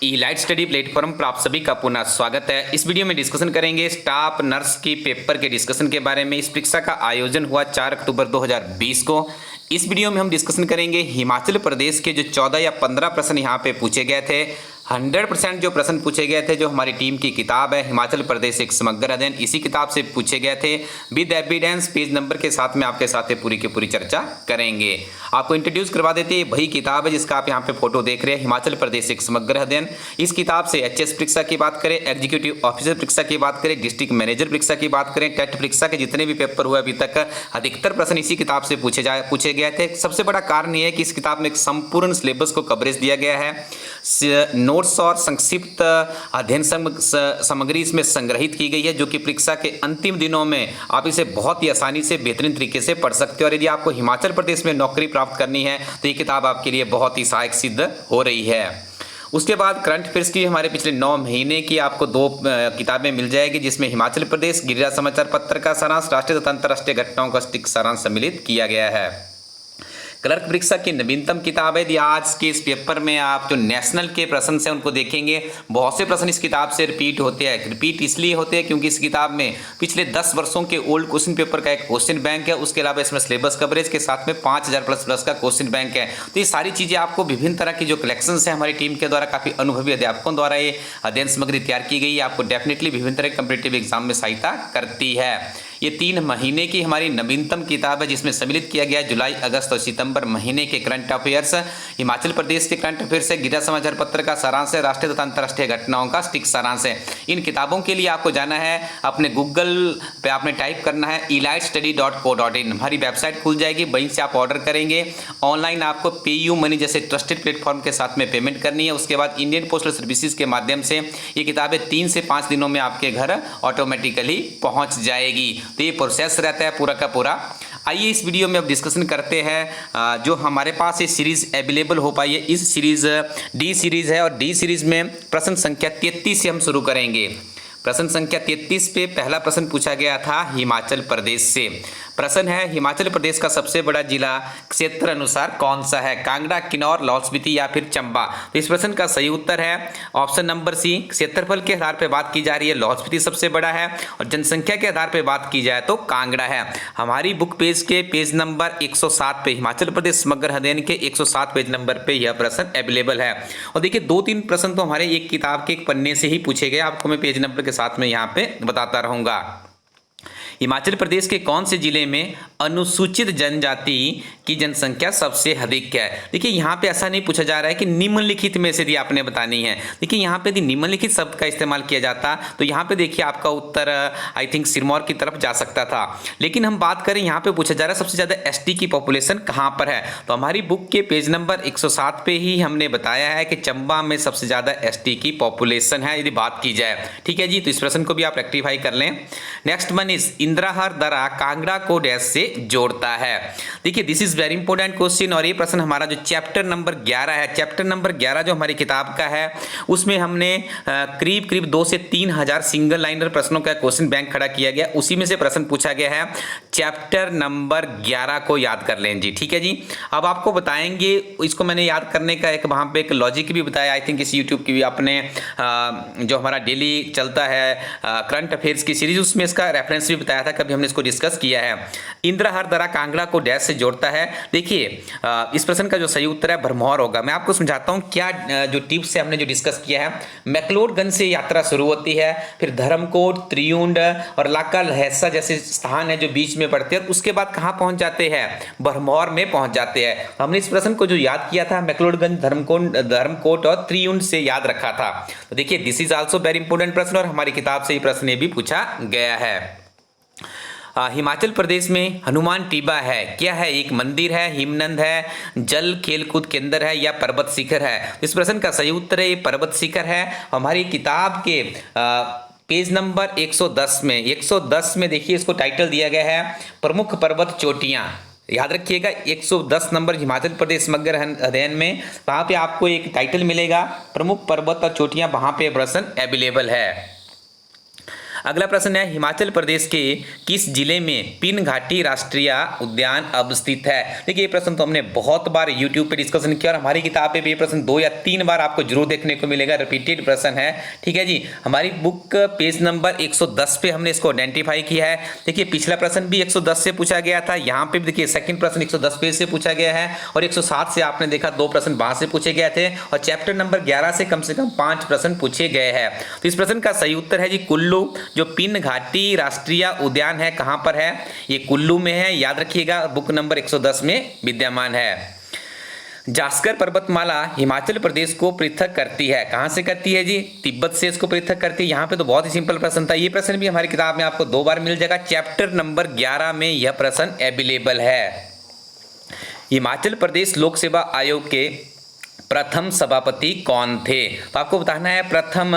Elite study platform पर आप सभी का पुनः स्वागत है। इस वीडियो में डिस्कशन करेंगे स्टाफ नर्स की पेपर के डिस्कशन के बारे में। इस परीक्षा का आयोजन हुआ 4 अक्टूबर 2020 को। इस वीडियो में हम डिस्कशन करेंगे हिमाचल प्रदेश के जो 14 या 15 प्रश्न यहाँ पे पूछे गए थे। 100% जो प्रश्न पूछे गए थे, जो हमारी टीम की किताब है हिमाचल प्रदेश एक समग्र अध्ययन, इसी किताब से पूछे गए थे विद एविडेंस, पेज नंबर के साथ में आपके साथ पूरी की पूरी चर्चा करेंगे। आपको इंट्रोड्यूस करवा देते हैं, वही किताब है जिसका आप यहाँ पे फोटो देख रहे हैं, हिमाचल प्रदेश एक समग्र अध्ययन। इस किताब से एचएस परीक्षा की बात करें, एग्जीक्यूटिव ऑफिसर परीक्षा की बात करें, डिस्ट्रिक्ट मैनेजर परीक्षा की बात करें, टेट परीक्षा के जितने भी पेपर हुए अभी तक अधिकतर प्रश्न इसी किताब से पूछे गए थे। सबसे बड़ा कारण यह है कि इस किताब में एक संपूर्ण सिलेबस को कवरेज दिया गया है। नोट्स और संक्षिप्त अध्ययन सामग्री इसमें संग्रहित की गई है, जो कि परीक्षा के अंतिम दिनों में आप इसे बहुत ही आसानी से बेहतरीन तरीके से पढ़ सकते हो। और यदि आपको हिमाचल प्रदेश में नौकरी प्राप्त करनी है तो ये किताब आपके लिए बहुत ही सहायक सिद्ध हो रही है। उसके बाद करंट अफेयर्स की हमारे पिछले 9 महीने की आपको 2 किताबें मिल जाएगी, जिसमें हिमाचल प्रदेश गिरिराज समाचार पत्र का सारांश, राष्ट्रीय तथा अंतर्राष्ट्रीय घटनाओं का सटीक सारांश सम्मिलित किया गया है। क्लर्क परीक्षा की नवीनतम किताब है। आज के इस पेपर में आप जो नेशनल के प्रश्न हैं उनको देखेंगे। बहुत से प्रश्न इस किताब से रिपीट होते हैं। रिपीट इसलिए होते हैं क्योंकि इस किताब में पिछले 10 वर्षों के ओल्ड क्वेश्चन पेपर का एक क्वेश्चन बैंक है। उसके अलावा इसमें सिलेबस कवरेज के साथ में 5000 प्लस का क्वेश्चन बैंक है। तो ये सारी चीज़ें आपको विभिन्न तरह की जो कलेक्शन है हमारी टीम के द्वारा, काफ़ी अनुभवी अध्यापकों द्वारा ये अध्ययन सामग्री तैयार की गई है, आपको डेफिनेटली विभिन्न तरह के कॉम्पिटिटिव एग्जाम में सहायता करती है। ये 3 महीने की हमारी नवीनतम किताब है, जिसमें सम्मिलित किया गया जुलाई, अगस्त और सितंबर महीने के करंट अफेयर्स। हिमाचल प्रदेश के करंट अफेयर्स है, गिरिराज समाचार पत्र का सारांश है, राष्ट्रीय तथा अंतर्राष्ट्रीय घटनाओं का सटीक सारांश है। इन किताबों के लिए आपको जाना है अपने गूगल पे, आपने टाइप करना है elitestudy.co.in। हमारी वेबसाइट खुल जाएगी, वहीं से आप ऑर्डर करेंगे। ऑनलाइन आपको पेयू मनी जैसे ट्रस्टेड प्लेटफॉर्म के साथ में पेमेंट करनी है। उसके बाद इंडियन पोस्टल सर्विसेज के माध्यम से ये किताबें 3 से 5 दिनों में आपके घर ऑटोमेटिकली पहुंच जाएगी। तो ये प्रोसेस रहता है पूरा का पूरा। आइए इस वीडियो में अब डिस्कशन करते हैं जो हमारे पास ये सीरीज अवेलेबल हो पाई है। इस सीरीज डी सीरीज है और डी सीरीज में प्रश्न संख्या 33 से हम शुरू करेंगे। प्रश्न संख्या 33 पे पहला प्रश्न पूछा गया था हिमाचल प्रदेश से। प्रश्न है हिमाचल प्रदेश का सबसे बड़ा जिला क्षेत्र अनुसार कौन सा है? कांगड़ा, किन्नौर, लाहौल स्पीति या फिर चंबा? तो इस प्रश्न का सही उत्तर है ऑप्शन नंबर सी। क्षेत्रफल के आधार पर बात की जा रही है, लाहौल स्पीति सबसे बड़ा है, और जनसंख्या के आधार पर बात की जाए तो कांगड़ा है। हमारी बुक पेज के पेज नंबर 107 पे, हिमाचल प्रदेश समग्र अध्ययन के 107 पेज नंबर पे यह प्रश्न अवेलेबल है। और देखिए 2-3 प्रश्न तो हमारे एक किताब के एक पन्ने से ही पूछे गए, आपको मैं पेज नंबर के साथ में यहाँ पे बताता रहूंगा। हिमाचल प्रदेश के कौन से जिले में अनुसूचित जनजाति की जनसंख्या सबसे अधिक है? देखिए यहाँ पे ऐसा नहीं पूछा जा रहा है कि निम्नलिखित में से यदि आपने बतानी है। देखिए यहाँ पे यदि निम्नलिखित शब्द का इस्तेमाल किया जाता तो यहाँ पे देखिए आपका उत्तर आई थिंक सिरमौर की तरफ जा सकता था। लेकिन हम बात करें, यहाँ पे पूछा जा रहा है सबसे ज्यादा एसटी की पॉपुलेशन कहाँ पर है। तो हमारी बुक के पेज नंबर 107 पे ही हमने बताया है कि चंबा में सबसे ज्यादा एसटी की पॉपुलेशन है यदि बात की जाए। ठीक है जी, तो इस प्रश्न को भी आप रेक्टिफाई कर लें। नेक्स्ट वन इज इंद्राहर दरा कांगड़ा को डैश से जोड़ता है। देखिए this is very important question, और ये प्रश्न हमारा जो चैप्टर नंबर 11 है, चैप्टर नंबर 11 जो हमारी किताब का है, उसमें हमने करीब 2 से 3 हजार सिंगल लाइनर प्रश्नों का क्वेश्चन बैंक खड़ा किया गया। उसी में से प्रश्न पूछा गया है। चैप्टर नंबर 11 को याद कर लें जी। ठीक है जी, अब आपको बताएंगे, इसको मैंने याद करने का एक वहां पे एक लॉजिक भी बताया, आई थिंक इस यूट्यूब की भी आपने जो हमारा डेली चलता है करंट अफेयर्स की सीरीज, उसमें इसका रेफरेंस भी बताया था, कभी हमने इसको डिस्कस किया है। इंद्रहर दरा कांगड़ा को डैश से जोड़ता है। देखिए इस प्रश्न का जो सही उत्तर है भरमौर होगा। मैं आपको समझाता हूं क्या जो टिप्स से हमने जो डिस्कस किया है। मैक्लोडगंज से यात्रा शुरू होती है, फिर धर्मकोट, त्रियुंड और लाका लहसा जैसे स्थान है जो बीच में पड़ते हैं, उसके बाद कहां पहुंच जाते हैं? भरमौर में पहुंच जाते हैं। हमने इस प्रश्न को जो याद किया था मैक्लोडगंज, धर्मकोट और त्रियुंड से याद रखा था। तो देखिए this is also very important प्रश्न, और हमारी किताब से ये प्रश्न भी पूछा गया है। हिमाचल प्रदेश में हनुमान टीबा है, क्या है? एक मंदिर है, हिमनंद है, जल खेलकूद केंद्र है या पर्वत शिखर है? इस प्रश्न का सही उत्तर है ये पर्वत शिखर है। हमारी किताब के पेज नंबर 110 में देखिए इसको टाइटल दिया गया है प्रमुख पर्वत चोटियां। याद रखिएगा 110 नंबर हिमाचल प्रदेश समग्र अध्ययन में, वहां पे आपको एक टाइटल मिलेगा प्रमुख पर्वत और चोटियां, वहां पे प्रश्न अवेलेबल है। अगला प्रश्न है हिमाचल प्रदेश के किस जिले में पिन घाटी राष्ट्रीय उद्यान अवस्थित है। देखिए ये प्रश्न तो हमने बहुत बार यूट्यूब पे डिस्कशन किया और हमारी किताब पे भी ये प्रश्न 2 या 3 बार आपको जरूर देखने को मिलेगा, रिपीटेड प्रश्न है। ठीक है जी, हमारी बुक पेज नंबर 110 पे हमने इसको आइडेंटिफाई किया है। देखिए पिछला प्रश्न भी 110 से पूछा गया था, यहाँ पे भी देखिए सेकंड प्रश्न 110 पेज से पूछा गया है और 107 से आपने देखा 2 प्रश्न वहां से पूछे गए थे और चैप्टर नंबर 11 से कम 5 प्रश्न पूछे गए हैं। तो इस प्रश्न का सही उत्तर है जी कुल्लू। जो पिन घाटी राष्ट्रीय उद्यान है कहां पर है, ये कुल्लू में है, याद रखिएगा, बुक नंबर 110 में विद्यमान है। जास्कर पर्वतमाला हिमाचल प्रदेश को पृथक करती है, कहां से करती है जी, तिब्बत से इसको पृथक करती है। यहाँ पे तो बहुत ही सिंपल प्रश्न था, ये प्रश्न भी हमारी किताब में आपको 2 बार मिल जाएगा, चैप्टर नंबर 11 में यह प्रश्न अवेलेबल है। हिमाचल प्रदेश लोक सेवा आयोग के प्रथम सभापति कौन थे, तो आपको बताना है प्रथम,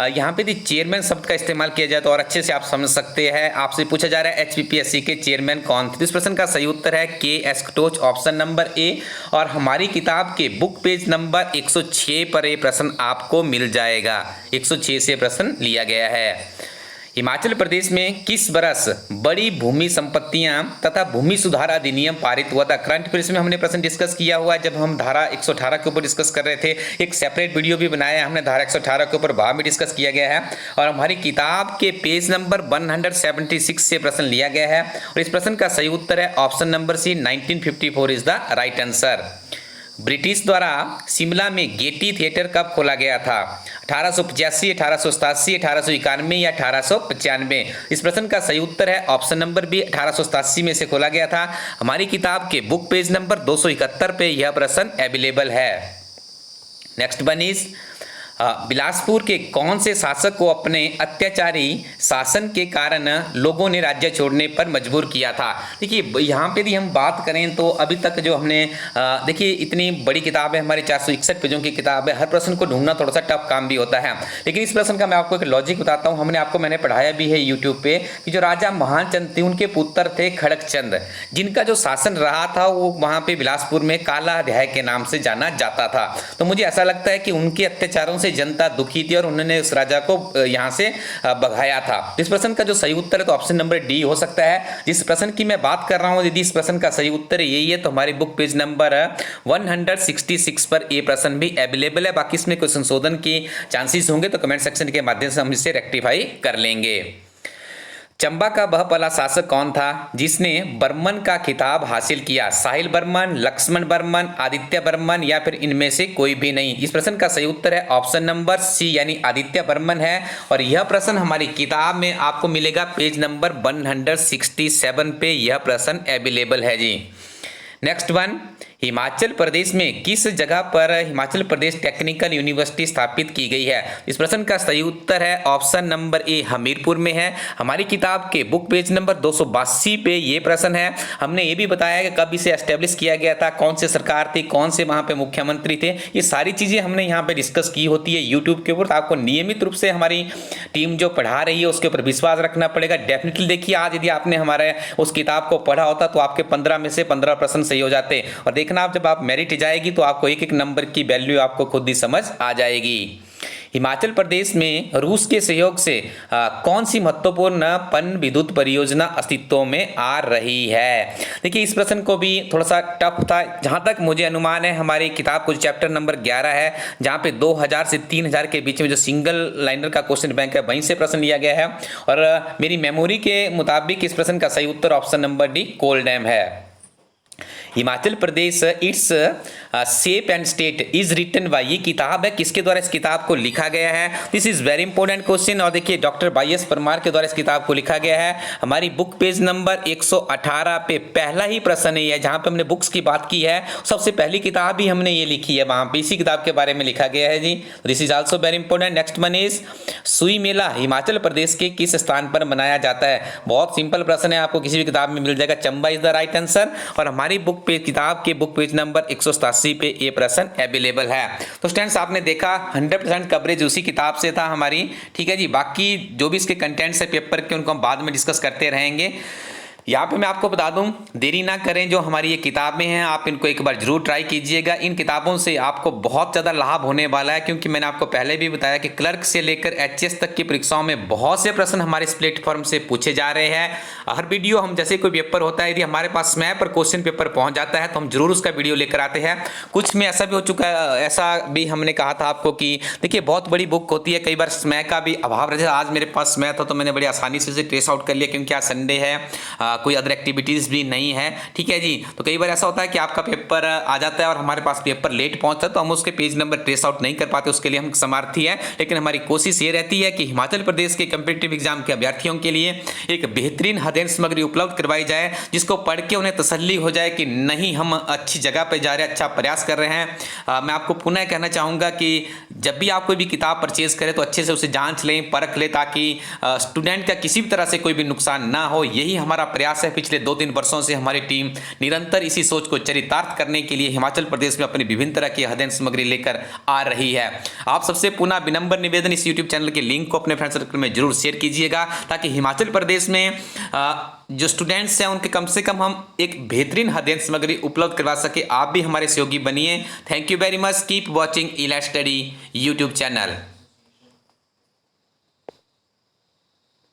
यहाँ पे चेयरमैन शब्द का इस्तेमाल किया जाए तो और अच्छे से आप समझ सकते हैं। आपसे पूछा जा रहा है एचपीपीएससी के चेयरमैन कौन थे, तो इस प्रश्न का सही उत्तर है के S Katoch, option number A. और हमारी किताब के बुक पेज नंबर 106 पर यह प्रश्न आपको मिल जाएगा, 106 से प्रश्न लिया गया है। हिमाचल प्रदेश में किस वर्ष बड़ी भूमि संपत्तियां तथा भूमि सुधार अधिनियम पारित हुआ था। करंट अफेयर्स में हमने प्रश्न डिस्कस किया हुआ है, जब हम धारा 118 के ऊपर डिस्कस कर रहे थे, एक सेपरेट वीडियो भी बनाया है हमने धारा 118 के ऊपर, वहां भी डिस्कस किया गया है और हमारी किताब के पेज नंबर 176 से प्रश्न लिया गया है और इस प्रश्न का सही उत्तर है option number C, 1954 is the right answer. British द्वारा शिमला में गेटी थिएटर कब खोला गया था, 1885, 1887, 1891 या 1895। इस प्रश्न का सही उत्तर है ऑप्शन नंबर बी, 1887 में से खोला गया था। हमारी किताब के बुक पेज नंबर 271 पे यह प्रश्न अवेलेबल है। नेक्स्ट वन इज बिलासपुर के कौन से शासक को अपने अत्याचारी शासन के कारण लोगों ने राज्य छोड़ने पर मजबूर किया था। देखिए यहाँ पे भी हम बात करें तो अभी तक जो हमने देखिए इतनी बड़ी किताब है हमारी, 461 पेजों की किताब है, हर प्रश्न को ढूंढना थोड़ा सा टफ काम भी होता है, लेकिन इस प्रश्न का मैं आपको एक लॉजिक बताता हूँ। मैंने पढ़ाया भी है यूट्यूब पे कि जो राजा महानचंद थे उनके पुत्र थे खड़गचंद, जिनका जो शासन रहा था वो वहाँ पे बिलासपुर में काला अध्याय के नाम से जाना जाता था। तो मुझे ऐसा लगता है कि उनके अत्याचारों से जनता दुखी थी और उन्होंने उस राजा को यहां से भगाया था। इस प्रश्न का जो सही उत्तर है तो ऑप्शन नंबर डी हो सकता है। जिस प्रश्न की मैं बात कर रहा हूं यदि इस प्रश्न का सही उत्तर यही है तो हमारी बुक पेज नंबर 166 पर ये प्रश्न भी अवेलेबल है। बाकी इसमें कोई संशोधन की चांसेस होंगे तो कमेंट सेक्शन के माध्यम से हम इसे रेक्टिफाई कर लेंगे। चंबा का वह पहला शासक कौन था जिसने बर्मन का खिताब हासिल किया, साहिल बर्मन, लक्ष्मण बर्मन, आदित्य बर्मन या फिर इनमें से कोई भी नहीं। इस प्रश्न का सही उत्तर है ऑप्शन नंबर सी यानी आदित्य बर्मन है और यह प्रश्न हमारी किताब में आपको मिलेगा पेज नंबर 167 पे यह प्रश्न अवेलेबल है जी। नेक्स्ट वन, हिमाचल प्रदेश में किस जगह पर हिमाचल प्रदेश टेक्निकल यूनिवर्सिटी स्थापित की गई है। इस प्रश्न का सही उत्तर है ऑप्शन नंबर ए हमीरपुर में है। हमारी किताब के बुक पेज नंबर 282 पे ये प्रश्न है। हमने ये भी बताया कि कब इसे एस्टेब्लिश किया गया था, कौन से सरकार थी, कौन से वहाँ पे मुख्यमंत्री थे, ये सारी चीज़ें हमने यहाँ पे डिस्कस की होती है यूट्यूब के ऊपर। तो आपको नियमित रूप से हमारी टीम जो पढ़ा रही है उसके ऊपर विश्वास रखना पड़ेगा। डेफिनेटली देखिए आज यदि आपने हमारे उस किताब को पढ़ा होता तो आपके 15 में से 15 प्रश्न सही हो जाते और देखना आप जब आप मेरिट जाएगी तो आपको एक एक नंबर की वैल्यू आपको खुद ही समझ आ जाएगी। हिमाचल प्रदेश में रूस के सहयोग से कौन सी महत्वपूर्ण पन विद्युत परियोजना अस्तित्व में आ रही है। देखिए इस प्रश्न को भी थोड़ा सा टफ था, जहां तक मुझे अनुमान है हमारी किताब को चैप्टर नंबर 11 है जहां पे 2000 से 3000 के बीच में जो सिंगल लाइनर का क्वेश्चन बैंक है वहीं से प्रश्न लिया गया है और मेरी मेमोरी के मुताबिक इस प्रश्न का सही उत्तर option number D Kol dam है। Himachal Pradesh its shape and state is written by, ये किताब है किसके द्वारा इस किताब को लिखा गया है, this is very important question. और देखिए डॉक्टर वाई.एस. परमार के द्वारा इस किताब को लिखा गया है। हमारी बुक पेज नंबर 118 पे पहला ही प्रश्न है जहां पे हमने बुक्स की बात की है, सबसे पहली किताब ही हमने ये लिखी है, वहां पे इसी किताब के बारे में लिखा गया है जी। This is also very important. Next one is Suhi Mela Himachal Pradesh के किस स्थान पर मनाया जाता है। बहुत सिंपल प्रश्न है, आपको किसी भी किताब में मिल जाएगा, Chamba is the right answer और हमारी बुक पे किताब के बुक पेज नंबर 187 पे ये प्रश्न अवेलेबल है। तो स्टूडेंट्स आपने देखा 100% कवरेज उसी किताब से था हमारी, ठीक है जी। बाकी जो भी इसके कंटेंट्स है पेपर के उनको हम बाद में डिस्कस करते रहेंगे। यहाँ पे मैं आपको बता दूं, देरी ना करें, जो हमारी ये किताबें हैं आप इनको एक बार जरूर ट्राई कीजिएगा। इन किताबों से आपको बहुत ज़्यादा लाभ होने वाला है, क्योंकि मैंने आपको पहले भी बताया कि क्लर्क से लेकर एचएस तक की परीक्षाओं में बहुत से प्रश्न हमारे इस प्लेटफॉर्म से पूछे जा रहे हैं। हर वीडियो हम जैसे कोई पेपर होता है, यदि हमारे पास समय पर क्वेश्चन पेपर पहुंच जाता है तो हम जरूर उसका वीडियो लेकर आते हैं। कुछ में ऐसा भी हो चुका है, ऐसा भी हमने कहा था आपको कि देखिए बहुत बड़ी बुक होती है, कई बार समय का भी अभाव रहता है। आज मेरे पास समय था तो मैंने बड़ी आसानी से ट्रेस आउट कर लिया, क्योंकि आज संडे है, कोई अदर एक्टिविटीज़ भी नहीं है, ठीक है जी। तो कई बार ऐसा होता है कि आपका पेपर आ जाता है और हमारे पास पेपर लेट पहुंचता है तो हम उसके पेज नंबर ट्रेस आउट नहीं कर पाते, उसके लिए हम समर्थी हैं। लेकिन हमारी कोशिश ये रहती है कि हिमाचल प्रदेश के कम्पिटिटिव एग्जाम के अभ्यर्थियों के लिए एक बेहतरीन अध्ययन सामग्री उपलब्ध करवाई जाए, जिसको पढ़ के उन्हें तसल्ली हो जाए कि नहीं, हम अच्छी जगह पर जा रहे हैं, अच्छा प्रयास कर रहे हैं। मैं आपको पुनः कहना चाहूँगा कि जब भी आप कोई भी किताब परचेज करें तो अच्छे से उसे जांच लें, परख लें, ताकि स्टूडेंट का किसी भी तरह से कोई भी नुकसान ना हो। यही हमारा प्रयास है। पिछले 2-3 वर्षों से हमारी टीम निरंतर इसी सोच को चरितार्थ करने के लिए हिमाचल प्रदेश में अपनी विभिन्न तरह की अध्ययन सामग्री लेकर आ रही है। आप सबसे पुनः विनम्र निवेदन, इस यूट्यूब चैनल के लिंक को अपने फ्रेंड सर्कल में जरूर शेयर कीजिएगा, ताकि हिमाचल प्रदेश में जो स्टूडेंट्स हैं उनके कम से कम हम एक बेहतरीन अध्ययन सामग्री उपलब्ध करवा सके। आप भी हमारे सहयोगी बनिए। Thank you very much. Keep watching elite study YouTube channel.